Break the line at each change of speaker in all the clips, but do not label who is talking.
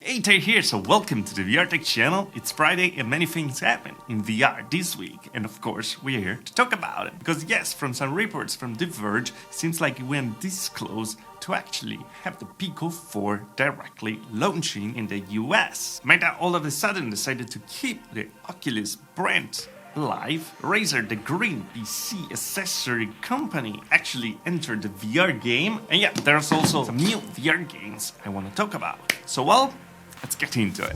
Hey, Tay here, so welcome to the VR Tech channel. It's Friday and many things happen in VR this week. And of course, we're here to talk about it. Because yes, from some reports from The Verge, it seems like it went this close to actually have the Pico 4 directly launching in the US. Meta all of a sudden decided to keep the Oculus brand alive. Razer, the green PC accessory company, actually entered the VR game. And yeah, there's also some new VR games I want to talk about. So well, let's get into it.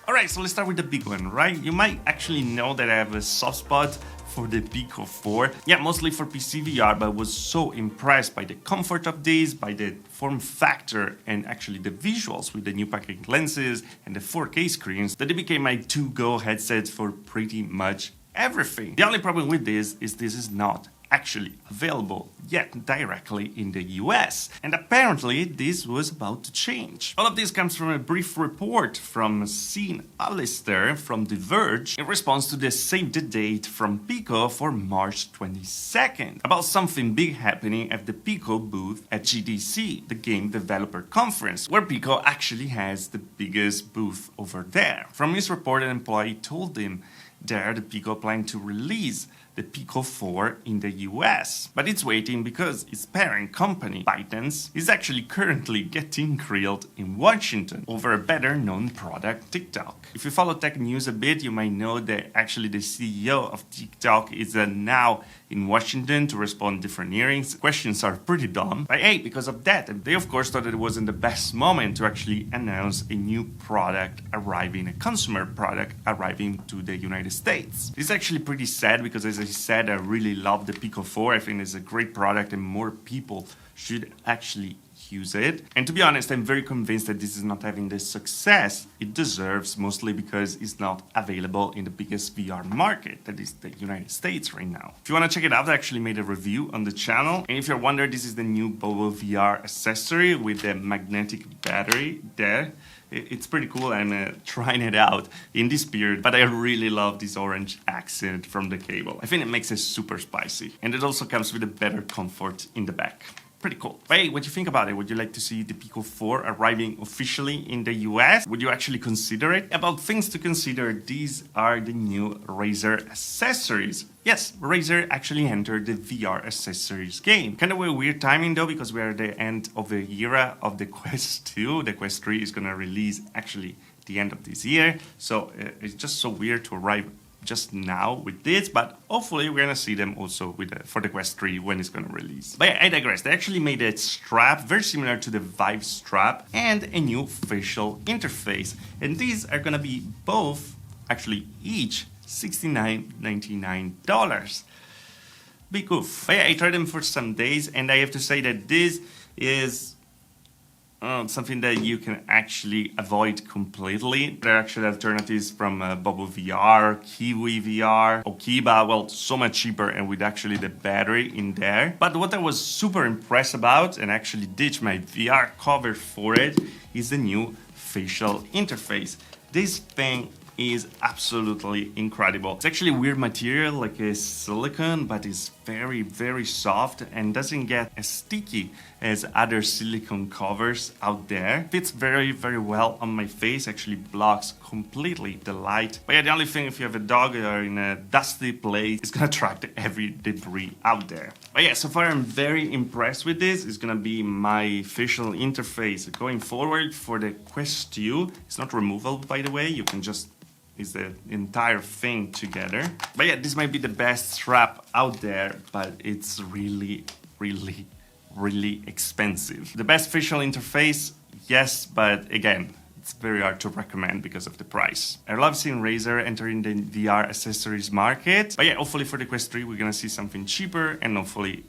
Alright, so let's start with the big one, right? You might actually know that I have a soft spot for the Pico 4. Yeah, mostly for PC VR, but I was so impressed by the comfort of this, by the form factor, and actually the visuals with the new packaging lenses and the 4K screens that it became my to-go headset for pretty much everything. The only problem with this is not actually available yet directly in the US, and apparently this was about to change. All of this comes from a brief report from Alexandre from The Verge in response to the save the date from Pico for March 22nd about something big happening at the Pico booth at GDC, the Game Developer Conference, where Pico actually has the biggest booth over there. From his report, an employee told him there the Pico plan to release the Pico 4 in the US, but it's waiting because its parent company, ByteDance, is actually currently getting grilled in Washington over a better known product, TikTok. If you follow tech news a bit, you might know that actually the CEO of TikTok is now in Washington to respond to different hearings. Questions are pretty dumb, but hey, because of that, they of course thought that it wasn't the best moment to actually announce a new product arriving, a consumer product arriving to the United States. It's actually pretty sad because, as I said, I really love the Pico 4. I think it's a great product and more people should actually use it. And to be honest, I'm very convinced that this is not having the success it deserves, mostly because it's not available in the biggest VR market, that is the United States right now. If you want to check it out, I actually made a review on the channel. And if you're wondering, this is the new Bobo VR accessory with the magnetic battery there. It's pretty cool. I'm trying it out in this period, but I really love this orange accent from the cable. I think it makes it super spicy. And it also comes with a better comfort in the back. Pretty cool. But hey, what do you think about it? Would you like to see the Pico 4 arriving officially in the US? Would you actually consider it? About things to consider, these are the new Razer accessories. Yes, Razer actually entered the VR accessories game. Kind of a weird timing though, because we're at the end of the era of the Quest 2. The Quest 3 is gonna release actually the end of this year. So it's just so weird to arrive just now with this, but hopefully we're gonna see them also with for the Quest 3 when it's gonna release. But yeah, I digress. They actually made a strap very similar to the Vive strap and a new facial interface, and these are gonna be both actually each $69.99. Big oof. But yeah, I tried them for some days, and I have to say that this is something that you can actually avoid completely. There are actually alternatives from Bobo VR, Kiwi VR, Okiba, well, so much cheaper and with actually the battery in there. But what I was super impressed about, and actually ditched my VR cover for it, is the new facial interface. This thing is absolutely incredible. It's actually a weird material, like a silicone, but it's very, very soft and doesn't get as sticky as other silicone covers out there. Fits very, very well on my face, actually blocks completely the light. But yeah, the only thing, if you have a dog or in a dusty place, it's gonna attract every debris out there. But yeah, so far I'm very impressed with this. It's gonna be my facial interface going forward for the Quest 2. It's not removable, by the way. You can just is the entire thing together. But yeah, this might be the best strap out there, but it's really, really, really expensive. The best facial interface, yes, but again, it's very hard to recommend because of the price. I love seeing Razer entering the VR accessories market. But yeah, hopefully for the Quest 3, we're gonna see something cheaper and hopefully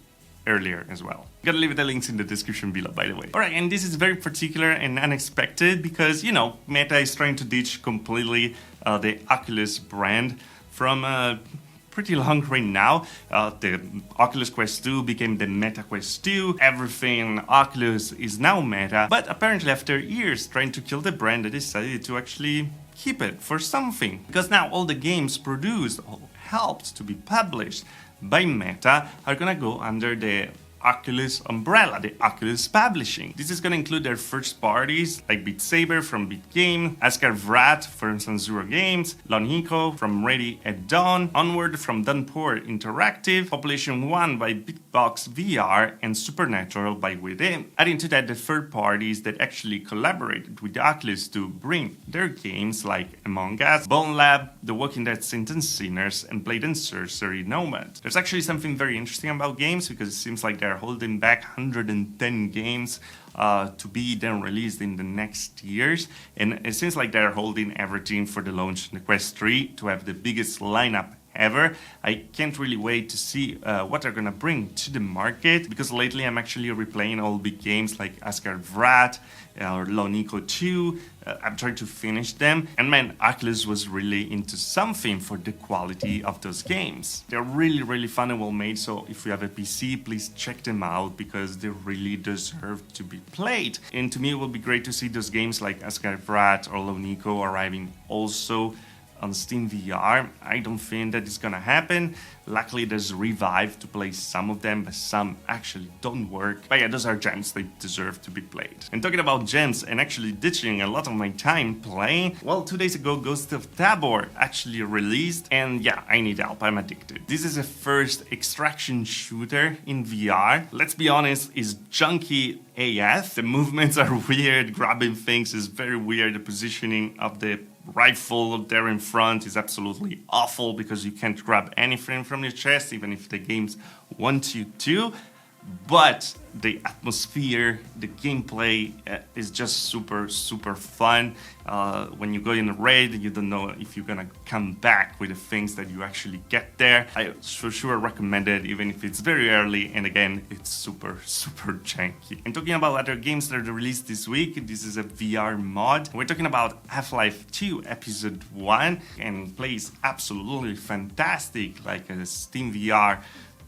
earlier as well. Gotta leave the links in the description below, by the way. Alright, and this is very particular and unexpected because, you know, Meta is trying to ditch completely the Oculus brand from pretty long right now. The Oculus Quest 2 became the Meta Quest 2. Everything Oculus is now Meta. But apparently after years trying to kill the brand, they decided to actually keep it for something. Because now all the games produced, helped to be published by Meta are gonna go under the Oculus umbrella, the Oculus Publishing. This is gonna include their first parties like Beat Saber from Beat Game, Asgard Vrat from Sanzuro Games, Lonhiko from Ready at Dawn, Onward from Dunport Interactive, Population 1 by Beatbox VR, and Supernatural by Within. Adding to that the third parties that actually collaborated with the Oculus to bring their games like Among Us, Bone Lab, The Walking Dead Sentence Sinners, and Blade and Sorcery Nomad. There's actually something very interesting about games because it seems like they're holding back 110 games to be then released in the next years, and it seems like they're holding everything for the launch of the Quest 3 to have the biggest lineup ever. I can't really wait to see what they're gonna bring to the market, because lately I'm actually replaying all big games like Asgard Vrat or Lonhiko 2. I'm trying to finish them, and man, Oculus was really into something for the quality of those games. They're really fun and well made, so if you have a PC, please check them out because they really deserve to be played. And to me, it will be great to see those games like Asgard Vrat or Lonhiko arriving also on Steam VR. I don't think that is gonna happen. Luckily, there's Revive to play some of them, but some actually don't work. But yeah, those are gems, they deserve to be played. And talking about gems and actually ditching a lot of my time playing, well, 2 days ago, Ghost of Tabor actually released, and yeah, I need help, I'm addicted. This is a first extraction shooter in VR. Let's be honest, it's junky AF. The movements are weird, grabbing things is very weird, the positioning of the rifle there in front is absolutely awful because you can't grab anything from your chest even if the games want you to. But the atmosphere, the gameplay is just super fun. When you go in a raid, you don't know if you're gonna come back with the things that you actually get there. I for sure recommend it, even if it's very early, and again, it's super janky. And talking about other games that are released this week, this is a VR mod. We're talking about Half-Life 2 Episode 1, and plays absolutely fantastic, like a Steam VR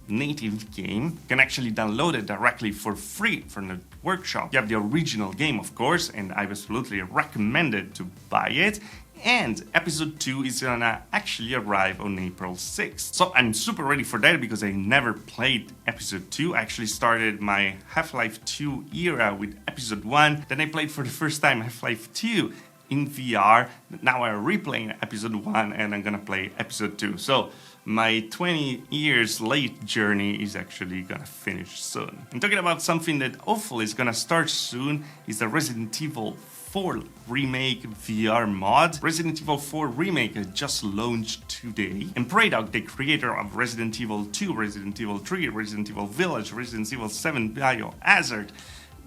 native game. You can actually download it directly for free from the workshop. You have the original game, of course, and I absolutely recommend it to buy it. And episode 2 is gonna actually arrive on April 6th. So I'm super ready for that because I never played episode 2. I actually started my Half-Life 2 era with episode 1. Then I played for the first time Half-Life 2 in VR. Now I'm replaying episode 1 and I'm gonna play episode 2. So my 20 years late journey is actually gonna finish soon. I'm talking about something that hopefully is gonna start soon, is the Resident Evil 4 Remake VR mod. Resident Evil 4 Remake has just launched today, and Predog, the creator of Resident Evil 2, Resident Evil 3, Resident Evil Village, Resident Evil 7 Biohazard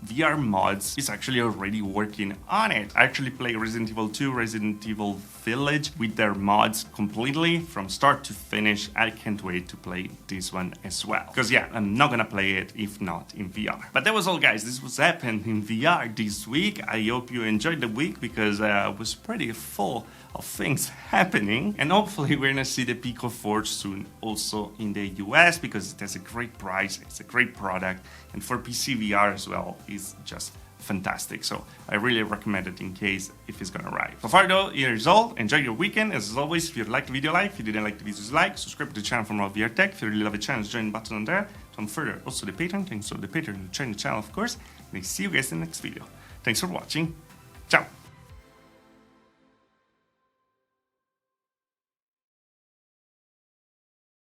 VR mods, is actually already working on it. I actually play Resident Evil 2, Resident Evil Village with their mods completely from start to finish. I can't wait to play this one as well. Because yeah, I'm not gonna play it if not in VR. But that was all, guys. This was happened in VR this week. I hope you enjoyed the week because it was pretty full of things happening, and hopefully we're gonna see the Pico 4 soon also in the US because it has a great price, it's a great product, and for PC VR as well is just fantastic. So I really recommend it in case if it's gonna arrive. So far though, here's all. Enjoy your weekend. As always, if you liked the video, like. If you didn't like the video, like. Subscribe to the channel for more VR tech. If you really love the channel, join the button on there. On further, also the Patreon. Thanks to the Patreon, join the channel, of course. And I see you guys in the next video. Thanks for watching. Ciao.